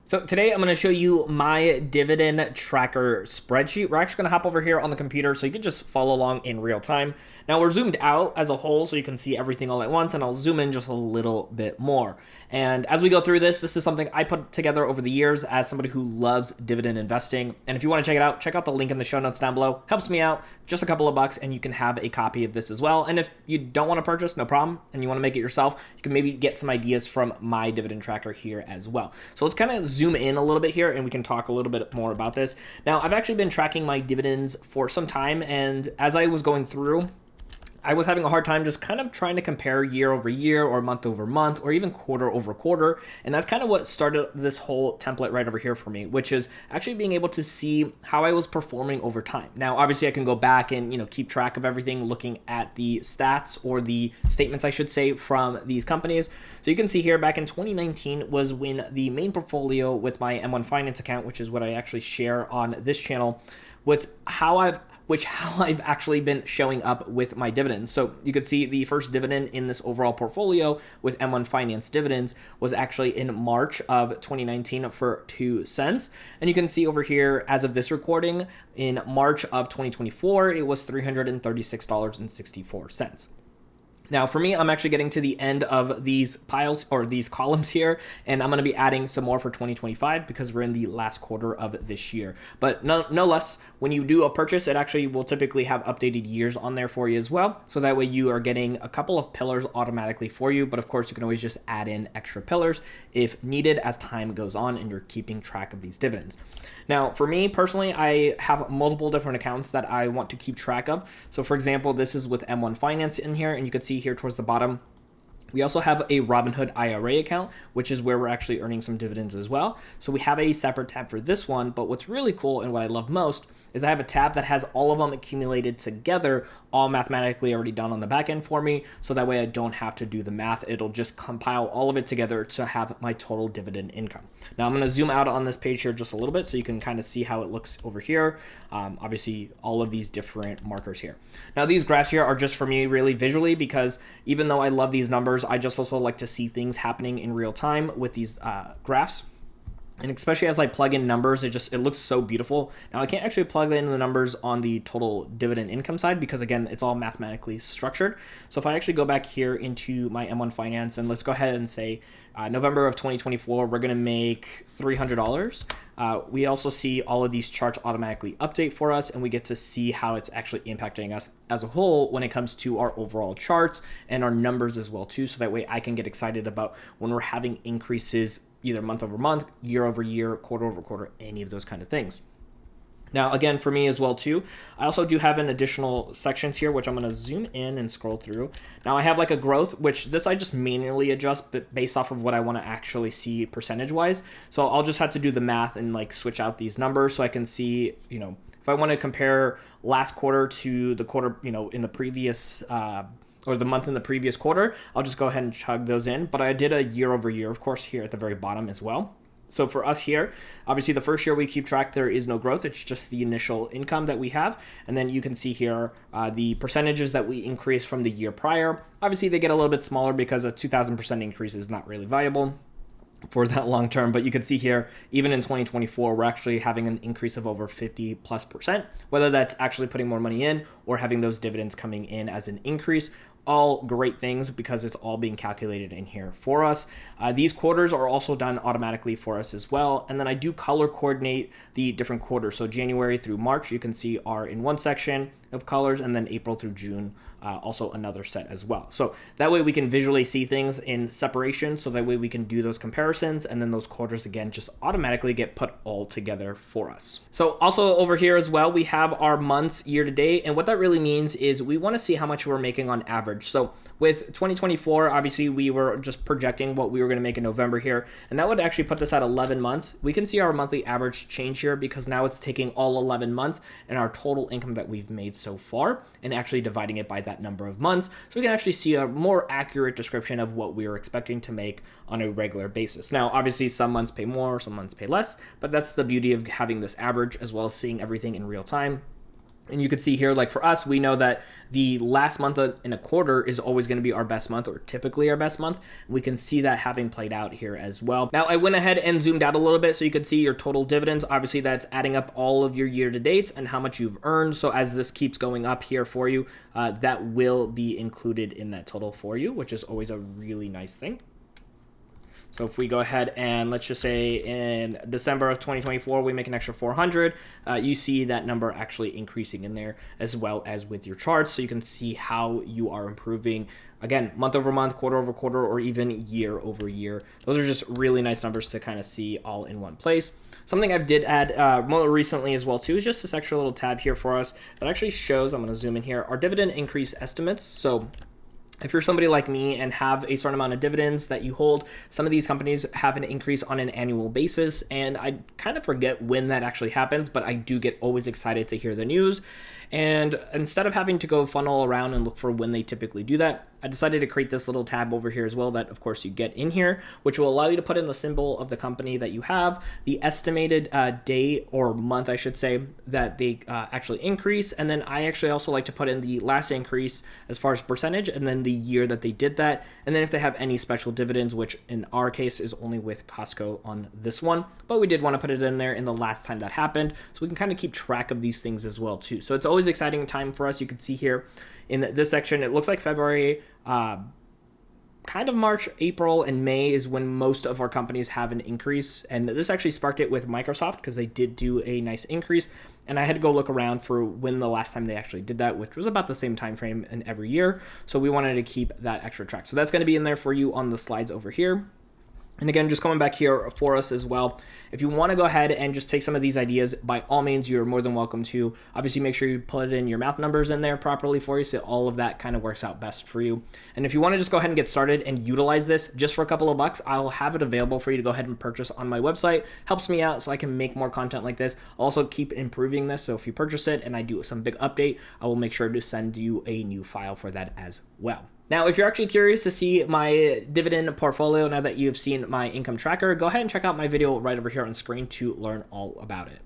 So today I'm going to show you my dividend tracker spreadsheet. We're actually going to hop over here on the computer so you can just follow along in real time. Now we're zoomed out as a whole so you can see everything all at once, and I'll zoom in just a little bit more. And as we go through this is something I put together over the years as somebody who loves dividend investing. And if you want to check out the link in the show notes down below. Helps me out, just a couple of bucks, and you can have a copy of this as well. And if you don't want to purchase, no problem, and you want to make it yourself, you can maybe get some ideas from my dividend tracker here as well. So let's kind of zoom in a little bit here and we can talk a little bit more about this. Now, I've actually been tracking my dividends for some time, and as I was going through, I was having a hard time just kind of trying to compare year over year or month over month or even quarter over quarter. And that's kind of what started this whole template right over here for me, which is actually being able to see how I was performing over time. Now, obviously I can go back and, keep track of everything looking at the stats or the statements, I should say, from these companies. So you can see here back in 2019 was when the main portfolio with my M1 Finance account, which is what I actually share on this channel, with how I've actually been showing up with my dividends. So you could see the first dividend in this overall portfolio with M1 Finance dividends was actually in March of 2019 for 2 cents. And you can see over here, as of this recording, in March of 2024, it was $336.64. Now, for me, I'm actually getting to the end of these piles or these columns here, and I'm going to be adding some more for 2025 because we're in the last quarter of this year. But no less, when you do a purchase, it actually will typically have updated years on there for you as well. So that way you are getting a couple of pillars automatically for you. But of course, you can always just add in extra pillars if needed as time goes on and you're keeping track of these dividends. Now, for me personally, I have multiple different accounts that I want to keep track of. So for example, this is with M1 Finance in here, and you can see here towards the bottom, we also have a Robinhood IRA account, which is where we're actually earning some dividends as well. So we have a separate tab for this one, but what's really cool and what I love most is I have a tab that has all of them accumulated together, all mathematically already done on the back end for me. So that way I don't have to do the math. It'll just compile all of it together to have my total dividend income. Now I'm going to zoom out on this page here just a little bit so you can kind of see how it looks over here. Obviously all of these different markers here. Now these graphs here are just for me really visually, because even though I love these numbers, I just also like to see things happening in real time with these graphs. And especially as I plug in numbers, it looks so beautiful. Now I can't actually plug in the numbers on the total dividend income side because again, it's all mathematically structured. So if I actually go back here into my M1 Finance and let's go ahead and say November of 2024, we're gonna make $300. We also see all of these charts automatically update for us, and we get to see how it's actually impacting us as a whole when it comes to our overall charts and our numbers as well too. So that way I can get excited about when we're having increases either month over month, year over year, quarter over quarter, any of those kind of things. Now, again, for me as well too, I also do have an additional sections here, which I'm going to zoom in and scroll through. Now I have like a growth, which this I just manually adjust but based off of what I want to actually see percentage wise. So I'll just have to do the math and like switch out these numbers so I can see, if I want to compare last quarter to the quarter, in the previous, or the month in the previous quarter, I'll just go ahead and chug those in. But I did a year over year, of course, here at the very bottom as well. So for us here, obviously the first year we keep track, there is no growth. It's just the initial income that we have. And then you can see here the percentages that we increase from the year prior. Obviously they get a little bit smaller because a 2,000% increase is not really viable for that long term. But you can see here, even in 2024, we're actually having an increase of over 50+%, whether that's actually putting more money in or having those dividends coming in as an increase. All great things because it's all being calculated in here for us. These quarters are also done automatically for us as well. And then I do color coordinate the different quarters. So January through March, you can see are in one section of colors, and then April through June, also another set as well. So that way we can visually see things in separation. So that way we can do those comparisons, and then those quarters again just automatically get put all together for us. So also over here as well, we have our months year to date. And what that really means is we want to see how much we're making on average. So with 2024, obviously we were just projecting what we were going to make in November here, and that would actually put this at 11 months. We can see our monthly average change here because now it's taking all 11 months and our total income that we've made so far and actually dividing it by that number of months. So we can actually see a more accurate description of what we were expecting to make on a regular basis. Now, obviously some months pay more, some months pay less, but that's the beauty of having this average as well as seeing everything in real time. And you can see here, like for us, we know that the last month in a quarter is always going to be our best month, or typically our best month. We can see that having played out here as well. Now, I went ahead and zoomed out a little bit so you can see your total dividends. Obviously, that's adding up all of your year-to-dates and how much you've earned. So as this keeps going up here for you, that will be included in that total for you, which is always a really nice thing. So if we go ahead and let's just say in December of 2024, we make an extra 400, you see that number actually increasing in there, as well as with your charts. So you can see how you are improving, again, month over month, quarter over quarter, or even year over year. Those are just really nice numbers to kind of see all in one place. Something I did add more recently as well too is just this extra little tab here for us that actually shows, I'm going to zoom in here, our dividend increase estimates. So if you're somebody like me and have a certain amount of dividends that you hold, some of these companies have an increase on an annual basis, and I kind of forget when that actually happens, but I do get always excited to hear the news. And instead of having to go funnel around and look for when they typically do that, I decided to create this little tab over here as well that, of course, you get in here, which will allow you to put in the symbol of the company that you have, the estimated day or month, I should say, that they actually increase. And then I actually also like to put in the last increase as far as percentage, and then the year that they did that. And then if they have any special dividends, which in our case is only with Costco on this one, but we did want to put it in there in the last time that happened. So we can kind of keep track of these things as well, too. So it's always exciting time for us. You can see here in this section, it looks like February, kind of March, April, and May is when most of our companies have an increase. And this actually sparked it with Microsoft because they did do a nice increase. And I had to go look around for when the last time they actually did that, which was about the same time frame in every year. So we wanted to keep that extra track. So that's going to be in there for you on the slides over here. And again, just coming back here for us as well, if you want to go ahead and just take some of these ideas, by all means, you're more than welcome to. Obviously, make sure you put in your math numbers in there properly for you so all of that kind of works out best for you. And if you want to just go ahead and get started and utilize this just for a couple of bucks, I'll have it available for you to go ahead and purchase on my website. Helps me out so I can make more content like this. I'll also keep improving this. So if you purchase it and I do some big update, I will make sure to send you a new file for that as well. Now, if you're actually curious to see my dividend portfolio now that you've seen my income tracker, go ahead and check out my video right over here on screen to learn all about it.